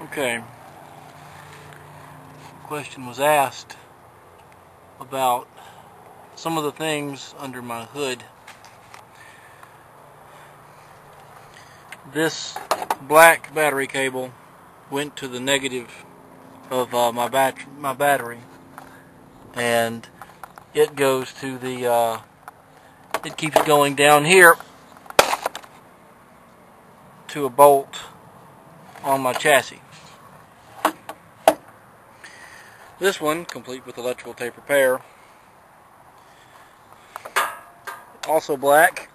Okay. The question was asked about some of the things under my hood. This black battery cable went to the negative of my battery, and it goes to the it keeps going down here to a bolt on my chassis. This one, complete with electrical tape repair, also black.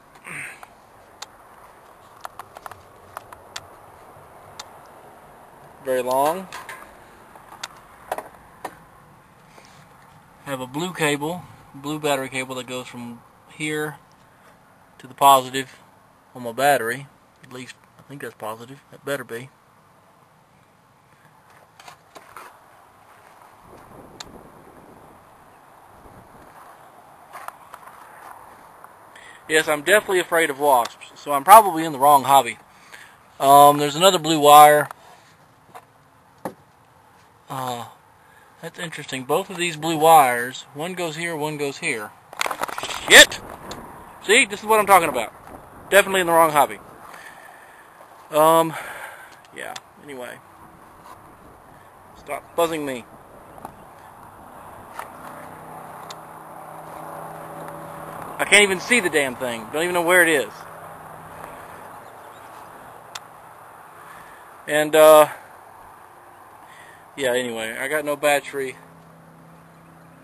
Very long. Have a blue cable, blue battery cable that goes from here to the positive on my battery. At least I think that's positive. That better be. Yes, I'm definitely afraid of wasps, so I'm probably in the wrong hobby. There's another blue wire. That's interesting. Both of these blue wires, one goes here, one goes here. Shit! See, this is what I'm talking about. Definitely in the wrong hobby. Yeah, anyway. Stop buzzing me. I can't even see the damn thing. Don't even know where it is. And, yeah, anyway, I got no battery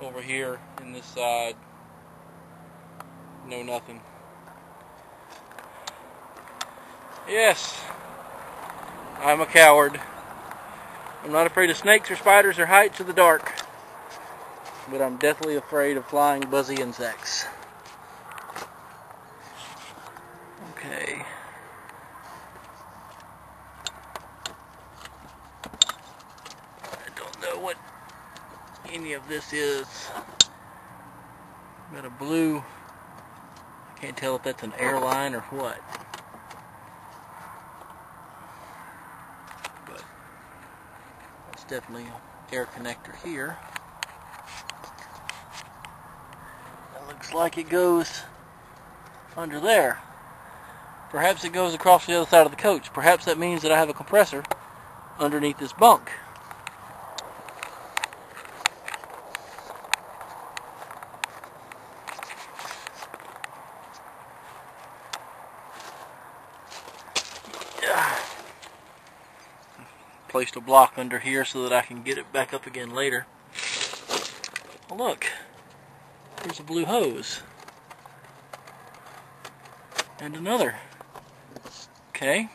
over here in this side. No nothing. Yes, I'm a coward. I'm not afraid of snakes or spiders or heights or the dark. But I'm definitely afraid of flying buzzy insects. Okay. I don't know what any of this is. Got a blue. I can't tell if that's an airline or what. But that's definitely an air connector here. That looks like it goes under there. Perhaps it goes across the other side of the coach. Perhaps that means that I have a compressor underneath this bunk. Placed a block under here so that I can get it back up again later. Oh look, there's a blue hose. And another. Okay.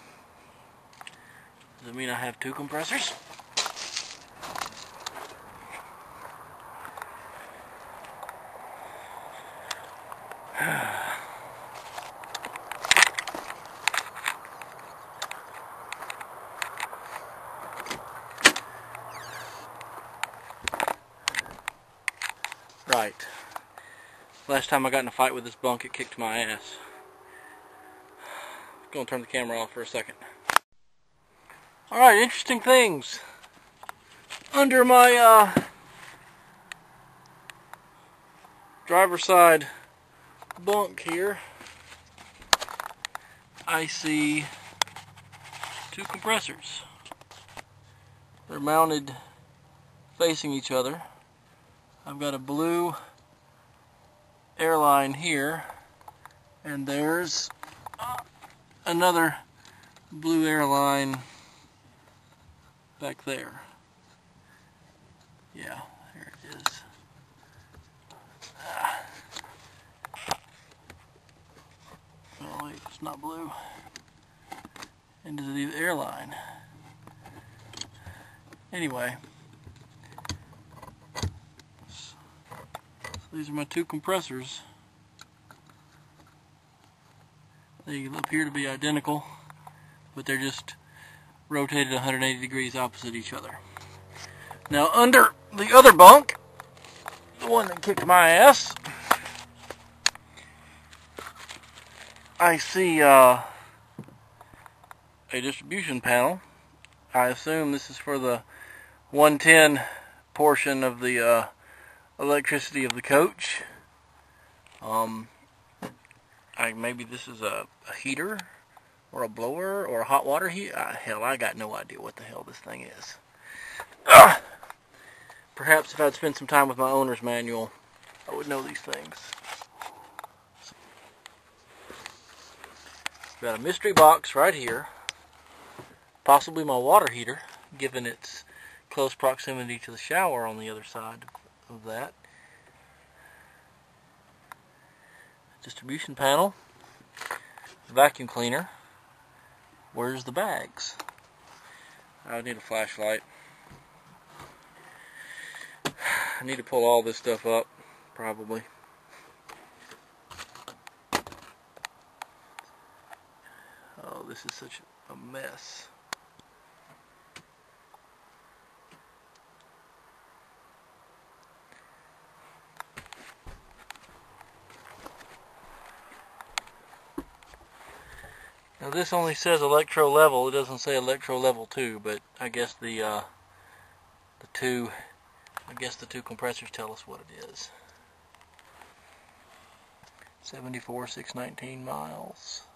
Does it mean I have two compressors? Right. Last time I got in a fight with this bunk, it kicked my ass. Go and turn the camera off for a second. Alright, interesting things. Under my driver's side bunk here, I see two compressors. They're mounted facing each other. I've got a blue airline here, and there's another blue airline back there. Yeah, there it is. Oh wait, it's not blue. Into the airline. Anyway. So these are my two compressors. They appear to be identical, but they're just rotated 180 degrees opposite each other. Now under the other bunk, the one that kicked my ass, I see a distribution panel. I assume this is for the 110 portion of the electricity of the coach. Maybe this is a heater or a blower or a hot water heater. Hell, I got no idea what the hell this thing is. Perhaps if I'd spent some time with my owner's manual, I would know these things. Got a mystery box right here. Possibly my water heater, given its close proximity to the shower on the other side of that. Distribution panel. Vacuum cleaner. Where's the bags? I need a flashlight. I need to pull all this stuff up, probably. Oh, this is such a mess. Now this only says electro level. It doesn't say electro level 2, but I guess the two compressors tell us what it is. 74,619 miles.